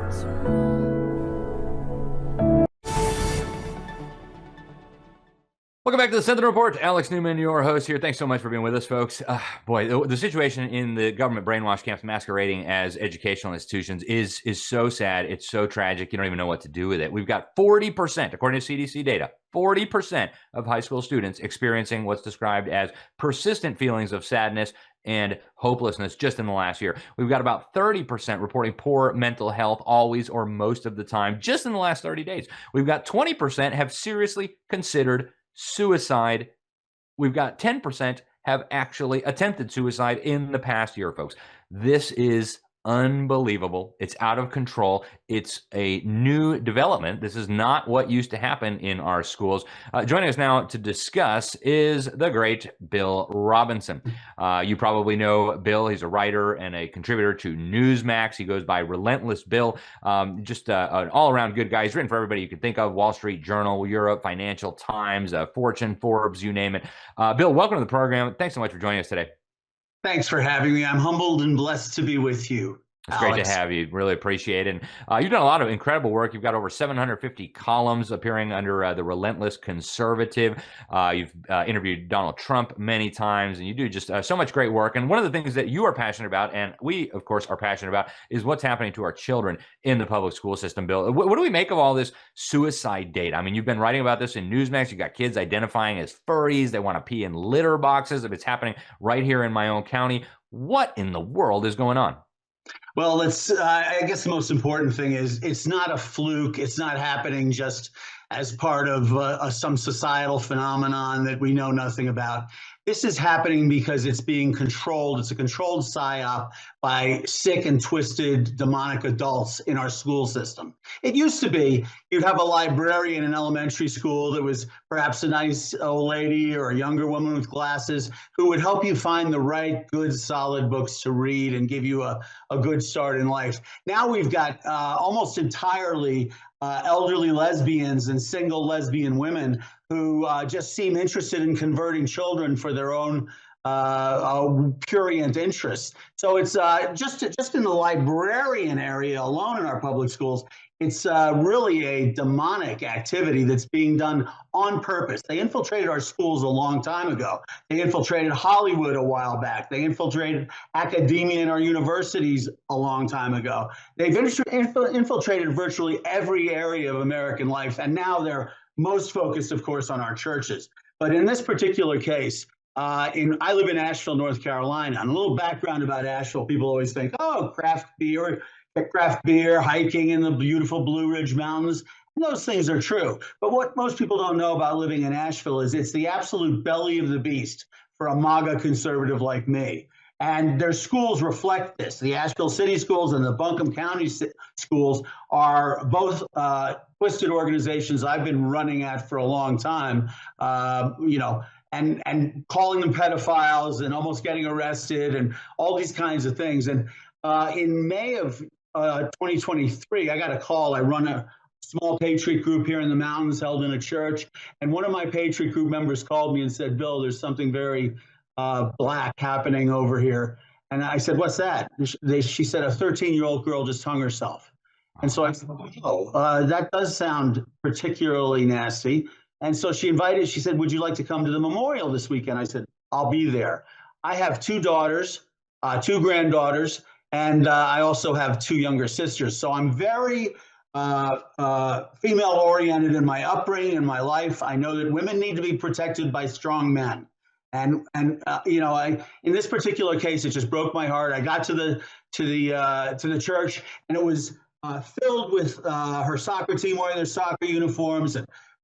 Welcome back to the Sentinel Report. Alex Newman, your host here. Thanks so much for being with us, folks. Boy, the situation in the government brainwash camps masquerading as educational institutions is so sad. It's so tragic. You don't even know what to do with it. We've got 40%, according to CDC data, 40% of high school students experiencing what's described as persistent feelings of sadness and hopelessness just in the last year. We've got about 30% reporting poor mental health always or most of the time just in the last 30 days. We've got 20% have seriously considered suicide. We've got 10% have actually attempted suicide in the past year, folks. This is unbelievable. It's out of control. It's a new development. This is not what used to happen in our schools. Joining us now to discuss is the great Bill Robinson. You probably know Bill. He's a writer and a contributor to Newsmax. He goes by Relentless Bill. Just an all-around good guy. He's written for everybody you can think of: Wall Street Journal, Europe, Financial Times, Fortune, Forbes, you name it. Bill, welcome to the program. Thanks so much for joining us today. Thanks for having me. I'm humbled and blessed to be with you. It's great to have you. Really appreciate it. And you've done a lot of incredible work. You've got over 750 columns appearing under the Relentless Conservative. You've interviewed Donald Trump many times, and you do just so much great work. And one of the things that you are passionate about, and we, of course, are passionate about, is what's happening to our children in the public school system, Bill. What do we make of all this suicide data? I mean, you've been writing about this in Newsmax. You've got kids identifying as furries. They want to pee in litter boxes. If it's happening right here in my own county, what in the world is going on? Well, I guess the most important thing is it's not a fluke. It's not happening just as part of some societal phenomenon that we know nothing about. This is happening because it's being controlled. It's a controlled psyop by sick and twisted demonic adults in our school system. It used to be you'd have a librarian in elementary school that was perhaps a nice old lady or a younger woman with glasses who would help you find the right, good, solid books to read and give you a good start in life. Now we've got almost entirely elderly lesbians and single lesbian women who just seem interested in converting children for their own prurient interests. So it's just in the librarian area alone in our public schools, it's really a demonic activity that's being done on purpose. They infiltrated our schools a long time ago. They infiltrated Hollywood a while back. They infiltrated academia in our universities a long time ago. They've infiltrated virtually every area of American life, and now they're most focused, of course, on our churches. But in this particular case, I live in Asheville, North Carolina. And a little background about Asheville: people always think, oh, craft beer, hiking in the beautiful Blue Ridge Mountains. And those things are true. But what most people don't know about living in Asheville is it's the absolute belly of the beast for a MAGA conservative like me. And their schools reflect this. The Asheville City Schools and the Buncombe County Schools are both twisted organizations I've been running at for a long time, and calling them pedophiles and almost getting arrested and all these kinds of things. And in May of 2023, I got a call. I run a small Patriot group here in the mountains held in a church. And one of my Patriot group members called me and said, Bill, there's something very black happening over here. And I said, what's that? She said, a 13-year-old girl just hung herself. And so I said, oh, that does sound particularly nasty. And so she said, would you like to come to the memorial this weekend? I said, I'll be there. I have 2 daughters, 2 granddaughters, and I also have 2 younger sisters. So I'm very female-oriented in my upbringing and my life. I know that women need to be protected by strong men. And in this particular case, it just broke my heart. I got to the church, and it was filled with her soccer team wearing their soccer uniforms,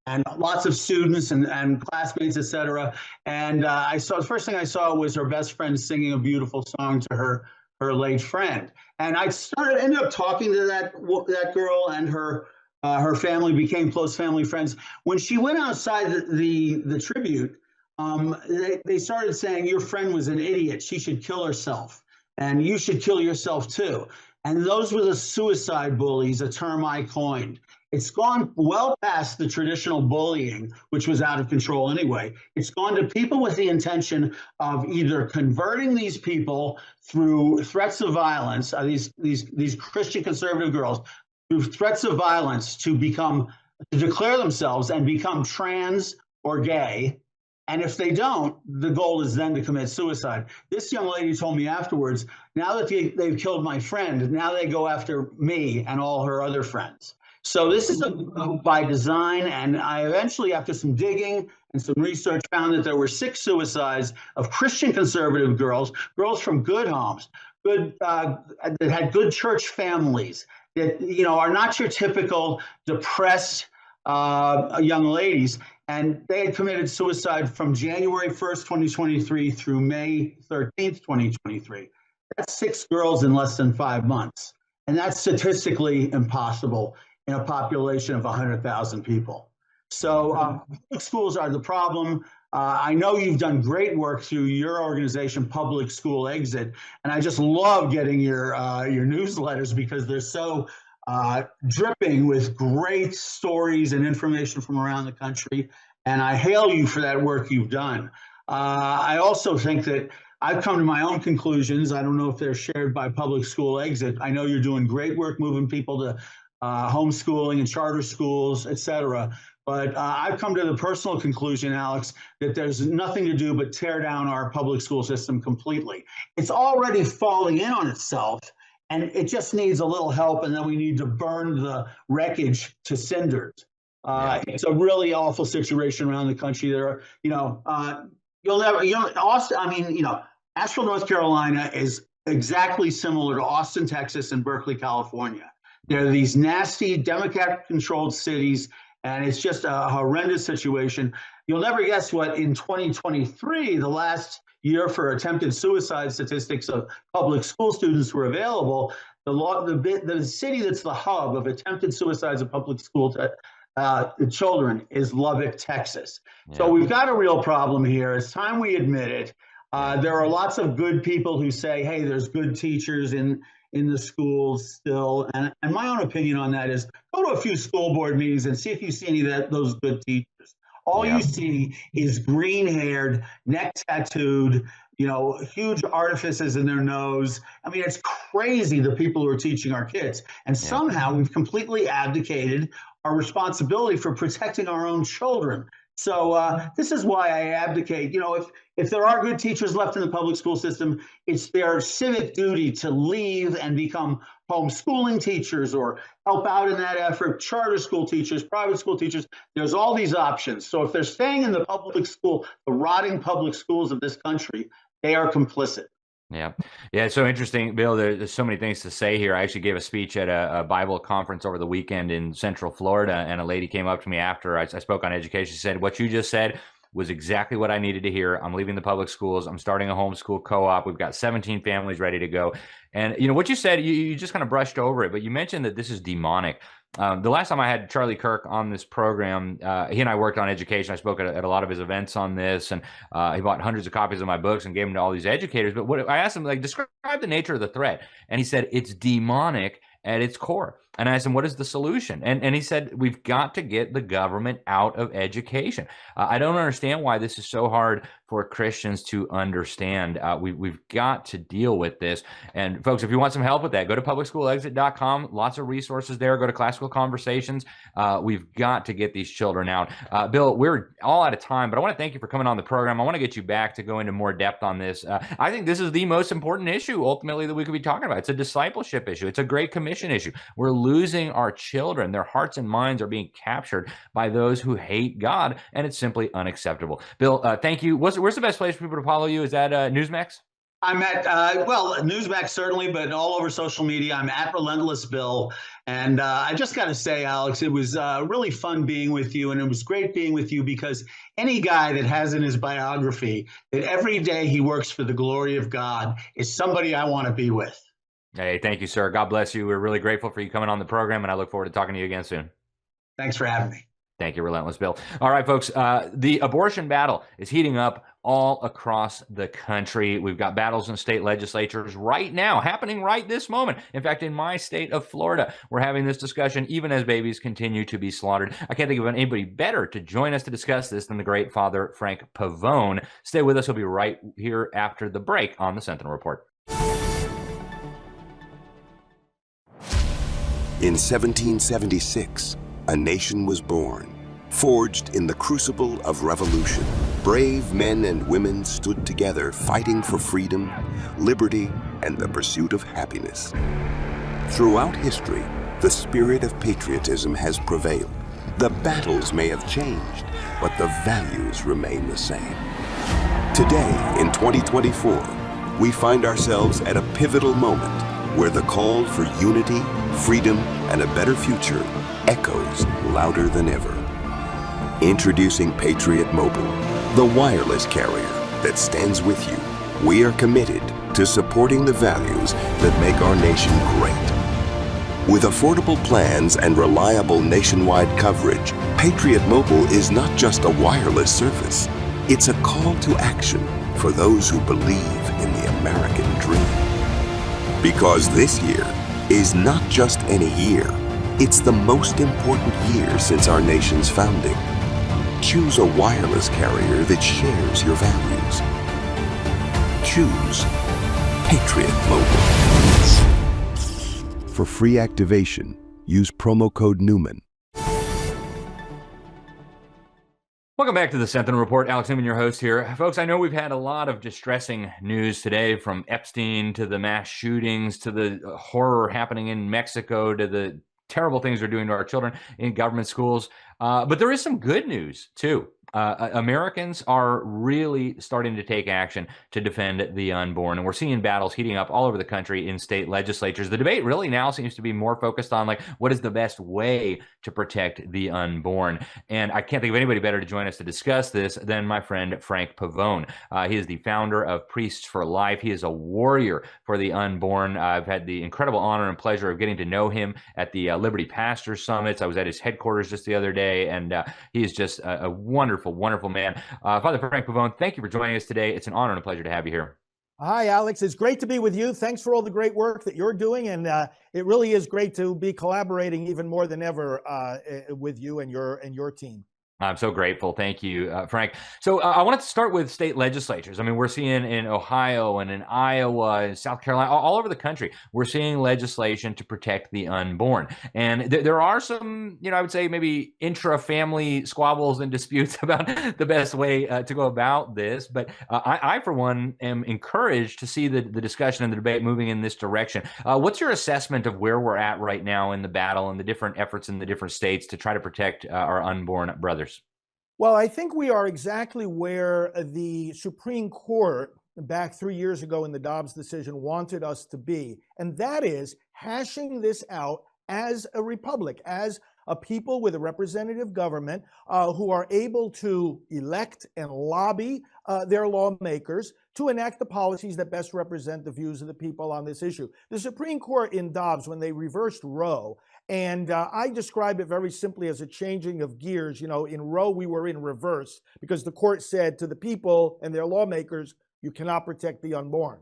and lots of students and classmates, etc. And the first thing I saw was her best friend singing a beautiful song to her late friend. And I ended up talking to that girl, and her family became close family friends. When she went outside the tribute, they started saying, your friend was an idiot. She should kill herself, and you should kill yourself too. And those were the suicide bullies, a term I coined. It's gone well past the traditional bullying, which was out of control anyway. It's gone to people with the intention of either converting these people through threats of violence, these Christian conservative girls, through threats of violence to declare themselves and become trans or gay. And if they don't, the goal is then to commit suicide. This young lady told me afterwards, now that they've killed my friend, now they go after me and all her other friends. So this is by design, and I eventually, after some digging and some research, found that there were 6 suicides of Christian conservative girls from good homes, that had good church families, that are not your typical depressed young ladies. And they had committed suicide from January 1st, 2023 through May 13th, 2023. That's 6 girls in less than 5 months. And that's statistically impossible in a population of 100,000 people. So public schools are the problem. I know you've done great work through your organization, Public School Exit, and I just love getting your newsletters because they're so dripping with great stories and information from around the country. And I hail you for that work you've done. I also think that I've come to my own conclusions. I don't know if they're shared by Public School Exit. I know you're doing great work moving people to homeschooling and charter schools, et cetera. But I've come to the personal conclusion, Alex, that there's nothing to do but tear down our public school system completely. It's already falling in on itself, and it just needs a little help, and then we need to burn the wreckage to cinders. It's a really awful situation around the country. There are, Asheville, North Carolina is exactly similar to Austin, Texas, and Berkeley, California. They're these nasty Democrat-controlled cities, and it's just a horrendous situation. You'll never guess what in 2023, the last year for attempted suicide statistics of public school students were available, the city that's the hub of attempted suicides of public school children is Lubbock, Texas. Yeah. So we've got a real problem here. It's time we admit it. There are lots of good people who say, hey, there's good teachers in the schools still. And my own opinion on that is go to a few school board meetings and see if you see any of those good teachers. All you see is green-haired, neck tattooed, huge orifices in their nose. I mean, it's crazy, the people who are teaching our kids. And somehow we've completely abdicated our responsibility for protecting our own children. So this is why I advocate, if there are good teachers left in the public school system, it's their civic duty to leave and become homeschooling teachers or help out in that effort, charter school teachers, private school teachers. There's all these options. So if they're staying in the public school, the rotting public schools of this country, they are complicit. Yeah. It's so interesting, Bill. There's so many things to say here. I actually gave a speech at a Bible conference over the weekend in Central Florida, and a lady came up to me after I spoke on education. She said, "What you just said was exactly what I needed to hear. I'm leaving the public schools. I'm starting a homeschool co-op. We've got 17 families ready to go." And what you said, you just kind of brushed over it, but you mentioned that this is demonic. The last time I had Charlie Kirk on this program, he and I worked on education. I spoke at a lot of his events on this, and he bought hundreds of copies of my books and gave them to all these educators. But what I asked him, describe the nature of the threat, and he said it's demonic at its core. And I asked him, what is the solution? And he said, we've got to get the government out of education. I don't understand why this is so hard for Christians to understand. We've got to deal with this. And folks, if you want some help with that, go to publicschoolexit.com. Lots of resources there. Go to Classical Conversations. We've got to get these children out. Bill, we're all out of time, but I want to thank you for coming on the program. I want to get you back to go into more depth on this. I think this is the most important issue ultimately that we could be talking about. It's a discipleship issue. It's a Great Commission issue. We're losing our children. Their hearts and minds are being captured by those who hate God, and it's simply unacceptable. Bill, thank you. Where's the best place for people to follow you? Is that Newsmax? I'm at, Newsmax certainly, but all over social media. I'm at Relentless Bill. And I just got to say, Alex, it was really fun being with you. And it was great being with you because any guy that has in his biography that every day he works for the glory of God is somebody I want to be with. Hey, thank you, sir. God bless you. We're really grateful for you coming on the program, and I look forward to talking to you again soon. Thanks for having me. Thank you, Relentless Bill. All right, folks, the abortion battle is heating up all across the country. We've got battles in state legislatures right now, happening right this moment. In fact, in my state of Florida, we're having this discussion even as babies continue to be slaughtered. I can't think of anybody better to join us to discuss this than the great Father Frank Pavone. Stay with us. He'll be right here after the break on the Sentinel Report. In 1776, a nation was born, forged in the crucible of revolution. Brave men and women stood together fighting for freedom, liberty, and the pursuit of happiness. Throughout history, the spirit of patriotism has prevailed. The battles may have changed, but the values remain the same. Today, in 2024, we find ourselves at a pivotal moment where the call for unity, freedom, and a better future echoes louder than ever. Introducing Patriot Mobile, the wireless carrier that stands with you. We are committed to supporting the values that make our nation great. With affordable plans and reliable nationwide coverage, Patriot Mobile is not just a wireless service. It's a call to action for those who believe in the American dream. Because this year is not just any year, it's the most important year since our nation's founding. Choose a wireless carrier that shares your values. Choose Patriot Mobile. For free activation, use promo code Newman. Welcome back to the Sentinel Report. Alex Newman, your host here. Folks, I know we've had a lot of distressing news today, from Epstein to the mass shootings to the horror happening in Mexico to the terrible things they're doing to our children in government schools. But there is some good news, too. Americans are really starting to take action to defend the unborn, and we're seeing battles heating up all over the country in state legislatures. The debate really now seems to be more focused on what is the best way to protect the unborn. And I can't think of anybody better to join us to discuss this than my friend Frank Pavone. He is the founder of Priests for Life. He is a warrior for the unborn. I've had the incredible honor and pleasure of getting to know him at the Liberty Pastors Summits. I was at his headquarters just the other day, and he is just a wonderful man. Father Frank Pavone, thank you for joining us today. It's an honor and a pleasure to have you here. Hi, Alex. It's great to be with you. Thanks for all the great work that you're doing. And it really is great to be collaborating even more than ever with you and your team. I'm so grateful. Thank you, Frank. So I wanted to start with state legislatures. I mean, we're seeing in Ohio and in Iowa and South Carolina, all over the country, we're seeing legislation to protect the unborn. And there are some, I would say maybe intra-family squabbles and disputes about the best way to go about this. But I, for one, am encouraged to see the discussion and the debate moving in this direction. What's your assessment of where we're at right now in the battle and the different efforts in the different states to try to protect our unborn brothers? Well, I think we are exactly where the Supreme Court back 3 years ago in the Dobbs decision wanted us to be, and that is hashing this out as a republic, as a people with a representative government who are able to elect and lobby their lawmakers to enact the policies that best represent the views of the people on this issue. The Supreme Court in Dobbs, when they reversed Roe, and I describe it very simply as a changing of gears. In Roe, we were in reverse because the court said to the people and their lawmakers, you cannot protect the unborn.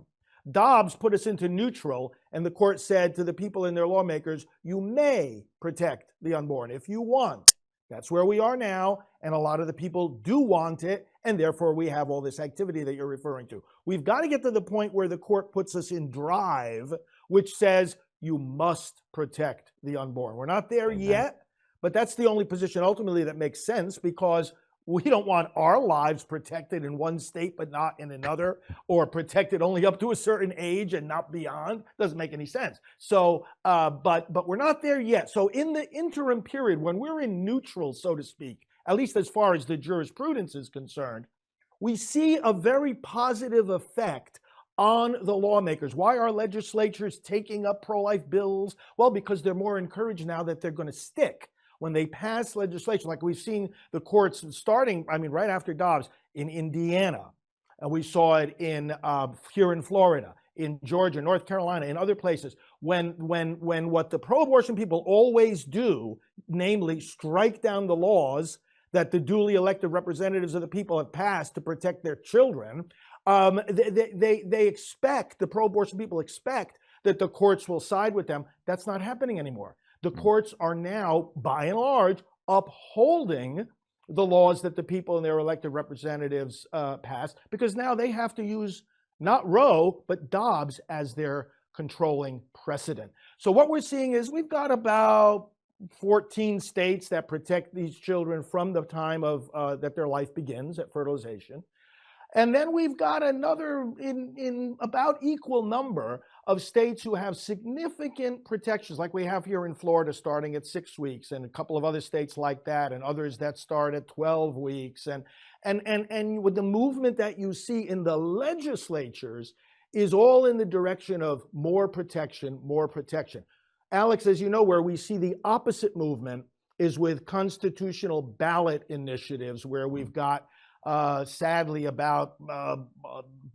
Dobbs put us into neutral, and the court said to the people and their lawmakers, you may protect the unborn if you want. That's where we are now, and a lot of the people do want it, and therefore we have all this activity that you're referring to. We've got to get to the point where the court puts us in drive, which says you must protect the unborn. We're not there yet, but that's the only position ultimately that makes sense, because we don't want our lives protected in one state but not in another, or protected only up to a certain age and not beyond. Doesn't make any sense. So, but we're not there yet. So in the interim period, when we're in neutral, so to speak, at least as far as the jurisprudence is concerned, we see a very positive effect on the lawmakers. Why are legislatures taking up pro-life bills? Well, because they're more encouraged now that they're going to stick. When they pass legislation, like we've seen the courts starting, right after Dobbs, in Indiana, and we saw it in here in Florida, in Georgia, North Carolina, in other places, when what the pro-abortion people always do, namely strike down the laws that the duly elected representatives of the people have passed to protect their children, they expect, the pro-abortion people expect that the courts will side with them. That's not happening anymore. The courts are now, by and large, upholding the laws that the people and their elected representatives passed, because now they have to use not Roe, but Dobbs as their controlling precedent. So what we're seeing is we've got about 14 states that protect these children from the time of that their life begins at fertilization. And then we've got another in about equal number of states who have significant protections, like we have here in Florida starting at 6 weeks, and a couple of other states like that, and others that start at 12 weeks. And with the movement that you see in the legislatures is all in the direction of more protection, more protection. Alex, as you know, where we see the opposite movement is with constitutional ballot initiatives, where we've got sadly about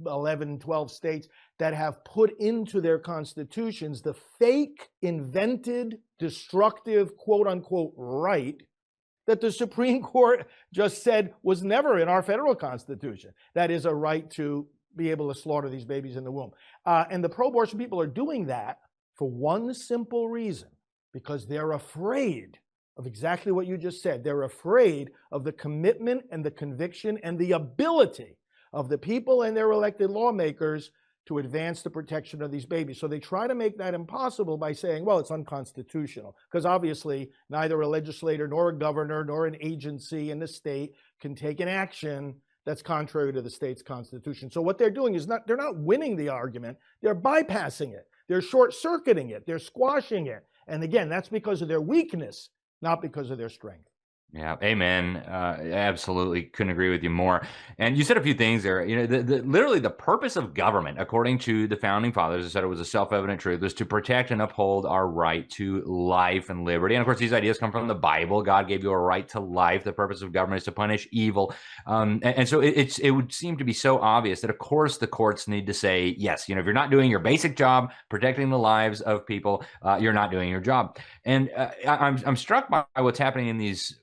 11, 12 states that have put into their constitutions the fake, invented, destructive, quote unquote, right that the Supreme Court just said was never in our federal constitution. That is a right to be able to slaughter these babies in the womb. And the pro-abortion people are doing that for one simple reason, because they're afraid of exactly what you just said. They're afraid of the commitment and the conviction and the ability of the people and their elected lawmakers to advance the protection of these babies. So they try to make that impossible by saying, well, it's unconstitutional, because obviously neither a legislator nor a governor nor an agency in the state can take an action that's contrary to the state's constitution. So what they're doing is they're not winning the argument, they're bypassing it. They're short-circuiting it, they're squashing it. And again, that's because of their weakness, not because of their strength. Yeah, amen. Absolutely couldn't agree with you more. And you said a few things there. Literally the purpose of government, according to the founding fathers, I said it was a self-evident truth, was to protect and uphold our right to life and liberty. And of course, these ideas come from the Bible. God gave you a right to life. The purpose of government is to punish evil. And so it would seem to be so obvious that, of course, the courts need to say, yes, if you're not doing your basic job, protecting the lives of people, you're not doing your job. And I'm struck by what's happening in these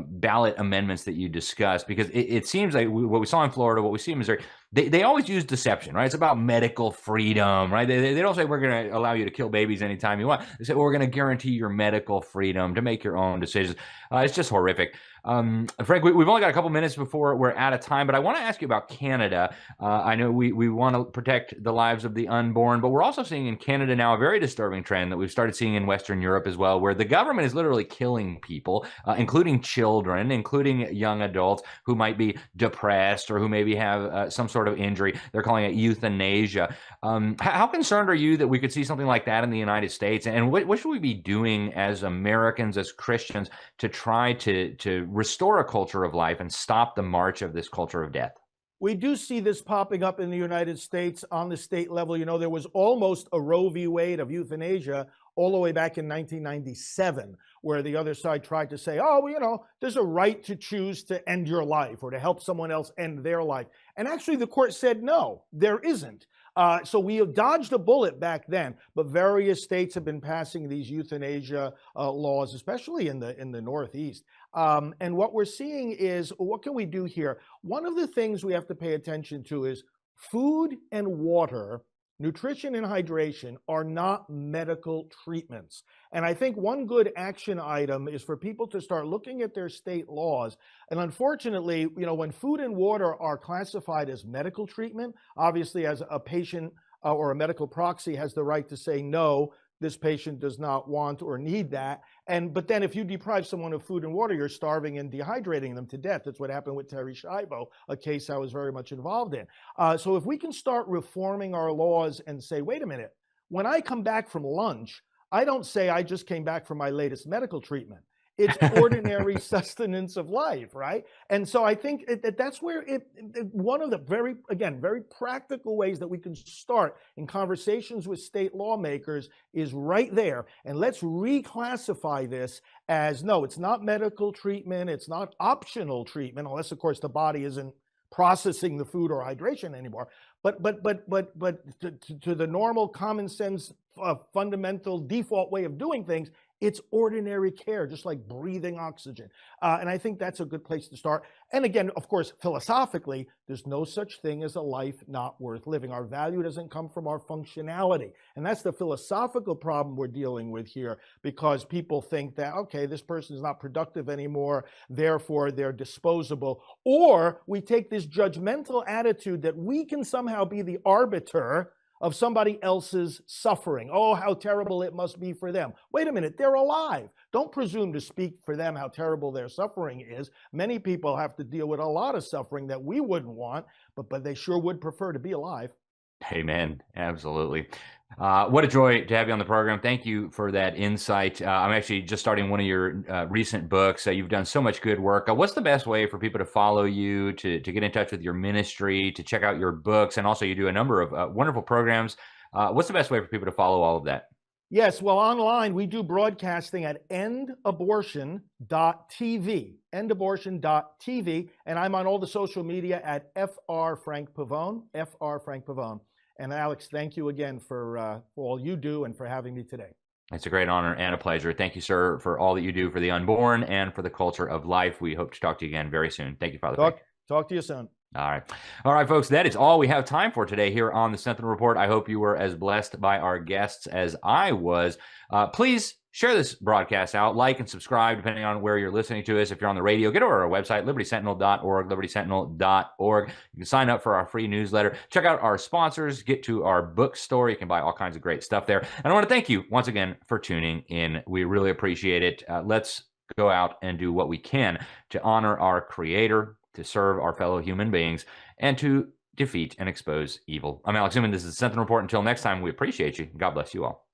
ballot amendments that you discussed, because it seems like what we saw in Florida, what we see in Missouri, they always use deception, right? It's about medical freedom, right? They don't say we're going to allow you to kill babies anytime you want. They say, well, we're going to guarantee your medical freedom to make your own decisions. It's just horrific. Frank, we've only got a couple minutes before we're out of time, but I want to ask you about Canada. I know we want to protect the lives of the unborn, but we're also seeing in Canada now a very disturbing trend that we've started seeing in Western Europe as well, where the government is literally killing people, including children, including young adults who might be depressed or who maybe have some sort of injury. They're calling it euthanasia. How concerned are you that we could see something like that in the United States? And what should we be doing as Americans, as Christians, to try to restore a culture of life and stop the march of this culture of death? We do see this popping up in the United States on the state level. You know, there was almost a Roe v. Wade of euthanasia all the way back in 1997, where the other side tried to say, oh, well, you know, there's a right to choose to end your life or to help someone else end their life. And actually, the court said, no, there isn't. So we have dodged a bullet back then, but various states have been passing these euthanasia laws, especially in the Northeast. And what we're seeing is, what can we do here? One of the things we have to pay attention to is food and water, nutrition and hydration are not medical treatments. And I think one good action item is for people to start looking at their state laws. And unfortunately, you know, when food and water are classified as medical treatment, obviously as a patient or a medical proxy has the right to say, no, this patient does not want or need that. But then if you deprive someone of food and water, you're starving and dehydrating them to death. That's what happened with Terry Schiavo, a case I was very much involved in. So if we can start reforming our laws and say, wait a minute, when I come back from lunch, I don't say I just came back from my latest medical treatment. It's ordinary sustenance of life, right? And so I think that's where one of the very practical ways that we can start in conversations with state lawmakers is right there. And let's reclassify this as, no, it's not medical treatment, it's not optional treatment, unless of course the body isn't processing the food or hydration anymore. But to the normal common sense, fundamental default way of doing things, it's ordinary care, just like breathing oxygen. And I think that's a good place to start. And again, of course, philosophically, there's no such thing as a life not worth living. Our value doesn't come from our functionality. And that's the philosophical problem we're dealing with here, because people think that, okay, this person is not productive anymore, therefore they're disposable. Or we take this judgmental attitude that we can somehow be the arbiter of somebody else's suffering. Oh, how terrible it must be for them. Wait a minute, they're alive. Don't presume to speak for them how terrible their suffering is. Many people have to deal with a lot of suffering that we wouldn't want, but they sure would prefer to be alive. Amen. Absolutely. What a joy to have you on the program. Thank you for that insight. I'm actually just starting one of your recent books. You've done so much good work. What's the best way for people to follow you, to get in touch with your ministry, to check out your books? And also you do a number of wonderful programs. What's the best way for people to follow all of that? Yes, well, online we do broadcasting at endabortion.tv, endabortion.tv, and I'm on all the social media at Fr Frank Pavone, Fr Frank Pavone. And Alex, thank you again for all you do and for having me today. It's a great honor and a pleasure. Thank you, sir, for all that you do for the unborn and for the culture of life. We hope to talk to you again very soon. Thank you, Father Frank. Talk to you soon. All right, folks, that is all we have time for today here on the Sentinel Report. I hope you were as blessed by our guests as I was. Please share this broadcast out, like and subscribe, depending on where you're listening to us. If you're on the radio, get over to our website, libertysentinel.org, libertysentinel.org. You can sign up for our free newsletter. Check out our sponsors. Get to our bookstore. You can buy all kinds of great stuff there. And I want to thank you once again for tuning in. We really appreciate it. Let's go out and do what we can to honor our Creator, to serve our fellow human beings, and to defeat and expose evil. I'm Alex Newman. This is the Sentinel Report. Until next time, we appreciate you. God bless you all.